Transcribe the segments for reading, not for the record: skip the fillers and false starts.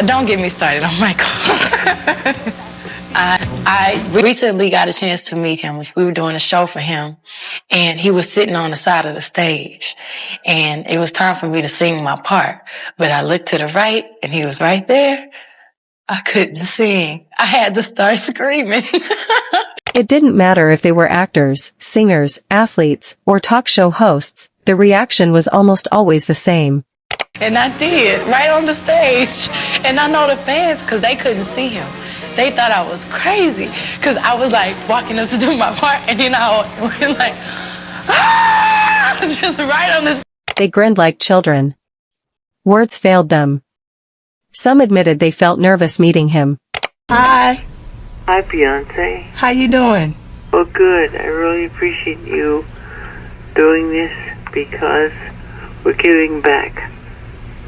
Don't get me started on Michael. I recently got a chance to meet him. We were doing a show for him, and he was sitting on the side of the stage, and it was time for me to sing my part. But I looked to the right, and he was right there. I couldn't sing. I had to start screaming. It didn't matter if they were actors, singers, athletes, or talk show hosts, the reaction was almost always the same. And I did, right on the stage. And I know the fans, because they couldn't see him. They thought I was crazy, because I was like walking up to do my part, and then I went like, ah! Just right on the. They grinned like children. Words failed them. Some admitted they felt nervous meeting him. Hi. Hi, Beyonce. How you doing? Oh, good. I really appreciate you doing this because we're giving back.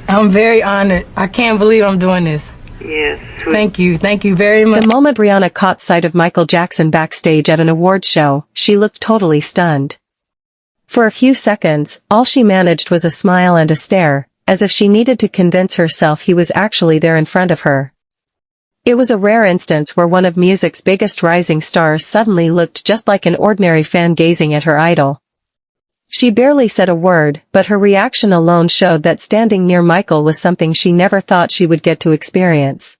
I'm very honored. I can't believe I'm doing this. Yes. Sweet. Thank you. Thank you very much. The moment Rihanna caught sight of Michael Jackson backstage at an award show, she looked totally stunned. For a few seconds, all she managed was a smile and a stare, as if she needed to convince herself he was actually there in front of her. It was a rare instance where one of music's biggest rising stars suddenly looked just like an ordinary fan gazing at her idol. She barely said a word, but her reaction alone showed that standing near Michael was something she never thought she would get to experience.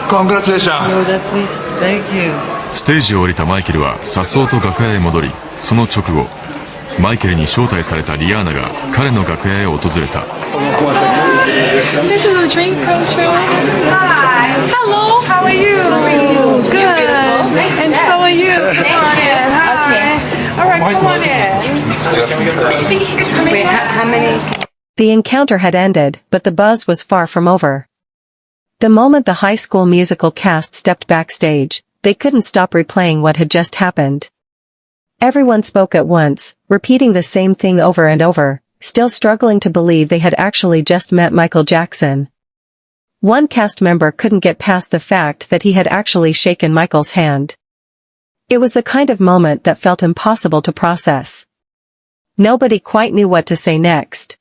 Congratulations. Thank you. ステージを降りたマイケルは颯爽と楽屋へ戻り、その直後、マイケルに招待されたリアーナが彼の楽屋へ訪れた。This is a dream come true. Hi. Hello. How are you? Good. And so are you. Come on in. Hi. All right, come on in. Wait, how many? The encounter had ended, but the buzz was far from over. The moment the High School Musical cast stepped backstage, they couldn't stop replaying what had just happened. Everyone spoke at once, repeating the same thing over and over, still struggling to believe they had actually just met Michael Jackson. One cast member couldn't get past the fact that he had actually shaken Michael's hand. It was the kind of moment that felt impossible to process. Nobody quite knew what to say next.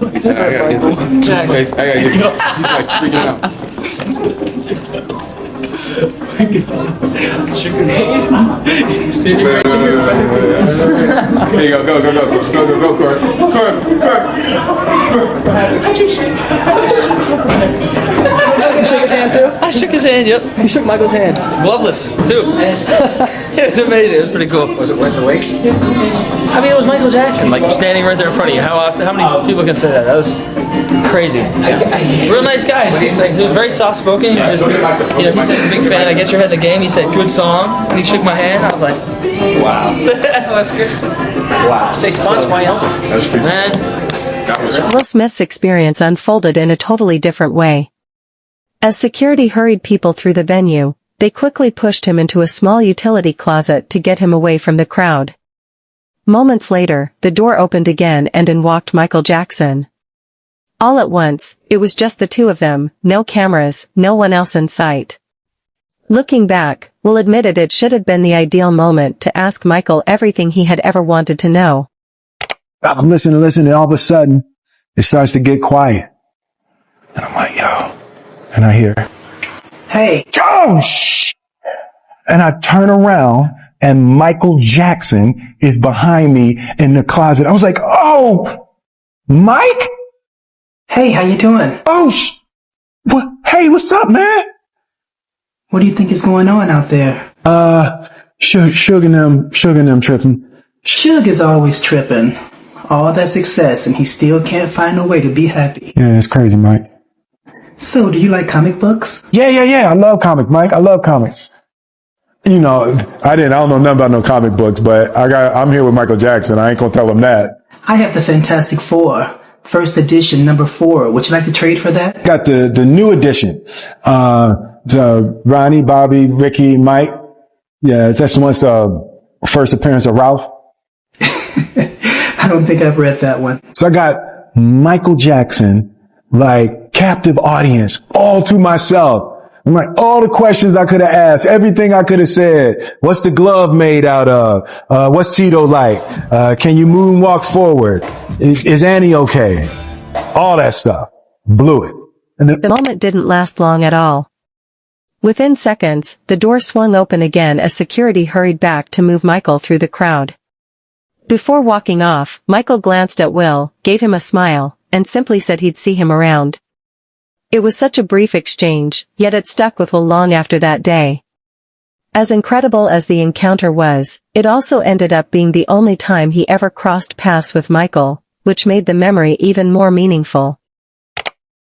I gotta get this. Wait, I gotta get this. He's like freaking out. Here you go, go, Court. You shook his hand too? I shook his hand, yep. You shook Michael's hand. Gloveless, too. It was amazing. It was pretty cool. Was it worth the wait? I mean, it was Michael Jackson, like standing right there in front of you. How many people can say that? That was crazy. Real nice guy. He was very soft-spoken. He was just, he said he's a big fan. I guess you're ahead of the game. He said, good song. And he shook my hand. I was like, wow. That's good. Wow. Stay sponsor my help. That's pretty cool. Will Smith's experience unfolded in a totally different way. As security hurried people through the venue, they quickly pushed him into a small utility closet to get him away from the crowd. Moments later, the door opened again and in walked Michael Jackson. All at once, it was just the two of them, no cameras, no one else in sight. Looking back, Will admitted it should have been the ideal moment to ask Michael everything he had ever wanted to know. I'm listening, and all of a sudden, it starts to get quiet. And I'm like, yo. And I hear, hey, oh, shh! And I turn around, and Michael Jackson is behind me in the closet. I was like, oh, Mike? Hey, how you doing? Oh, what? Hey, what's up, man? What do you think is going on out there? Sugar and them tripping. Suge is always tripping. All that success, and he still can't find a way to be happy. Yeah, it's crazy, Mike. So, do you like comic books? Yeah. I love comics, Mike. I love comics. You know, I don't know nothing about no comic books, but I'm here with Michael Jackson. I ain't gonna tell him that. I have the Fantastic Four, first edition, number 4. Would you like to trade for that? Got the new edition. The Ronnie, Bobby, Ricky, Mike. Yeah, that's the first appearance of Ralph. I don't think I've read that one. So I got Michael Jackson, like captive audience, all to myself. I'm like, all the questions I could have asked, everything I could have said. What's the glove made out of? What's Tito like? Can you moonwalk forward? Is Annie okay? all that stuff. Blew it. And then The moment didn't last long at all. Within seconds, the door swung open again as security hurried back to move Michael through the crowd. Before walking off, Michael glanced at Will, gave him a smile, and simply said he'd see him around. It was such a brief exchange, yet it stuck with Will long after that day. As incredible as the encounter was, it also ended up being the only time he ever crossed paths with Michael, which made the memory even more meaningful.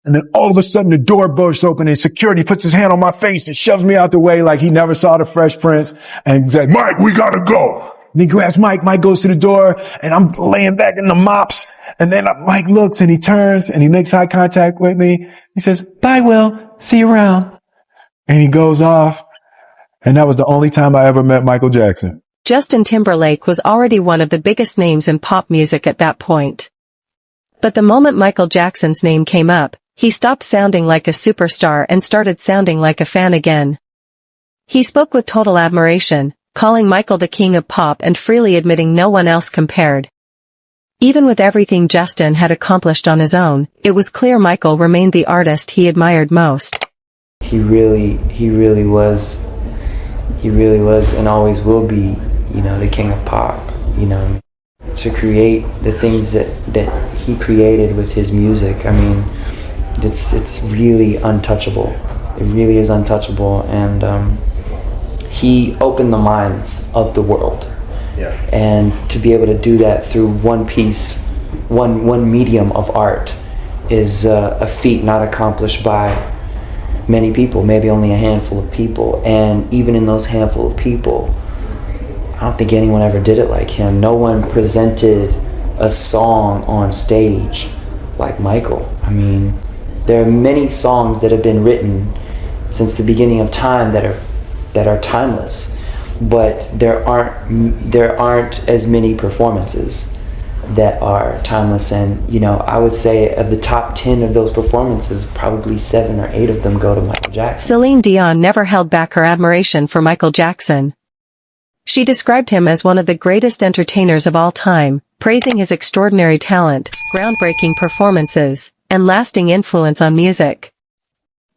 And then all of a sudden the door bursts open and security puts his hand on my face and shoves me out the way like he never saw the Fresh Prince and said, Mike, we gotta go. And he grabs Mike. Mike goes to the door and I'm laying back in the mops. And then Mike looks and he turns and he makes eye contact with me. He says, bye, Will. See you around. And he goes off. And that was the only time I ever met Michael Jackson. Justin Timberlake was already one of the biggest names in pop music at that point. But the moment Michael Jackson's name came up, he stopped sounding like a superstar and started sounding like a fan again. He spoke with total admiration, calling Michael the king of pop and freely admitting no one else compared. Even with everything Justin had accomplished on his own, it was clear Michael remained the artist he admired most. He really was and always will be, the king of pop, To create the things that he created with his music, it's really untouchable. It really is untouchable, and he opened the minds of the world. Yeah. And to be able to do that through one piece, one medium of art, is a feat not accomplished by many people, maybe only a handful of people. And even in those handful of people, I don't think anyone ever did it like him. No one presented a song on stage like Michael. There are many songs that have been written since the beginning of time that are timeless, but there aren't as many performances that are timeless. And I would say of the top 10 of those performances, probably 7 or 8 of them go to Michael Jackson. Celine Dion never held back her admiration for Michael Jackson. She described him as one of the greatest entertainers of all time, praising his extraordinary talent, groundbreaking performances, and lasting influence on music.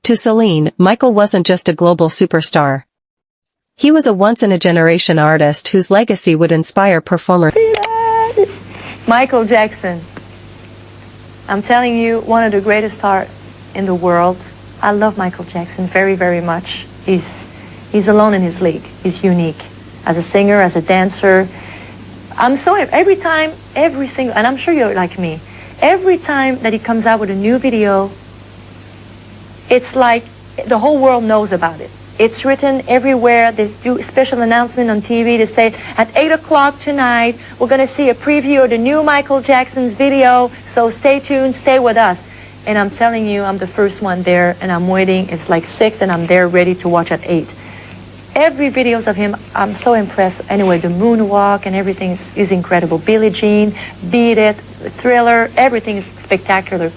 To Celine, Michael wasn't just a global superstar. He was a once-in-a-generation artist whose legacy would inspire performers. Michael Jackson. I'm telling you, one of the greatest art in the world. I love Michael Jackson very, very much. He's alone in his league. He's unique. As a singer, as a dancer. Every single, and I'm sure you're like me, every time that he comes out with a new video, it's like the whole world knows about it. It's written everywhere. They do a special announcement on TV to say, at 8 o'clock tonight, we're going to see a preview of the new Michael Jackson's video, so stay tuned, stay with us. And I'm telling you, I'm the first one there, and I'm waiting. It's like 6, and I'm there ready to watch at 8. Every videos of him, I'm so impressed. Anyway, the moonwalk and everything is incredible. Billie Jean, Beat It, Thriller, everything is spectacular.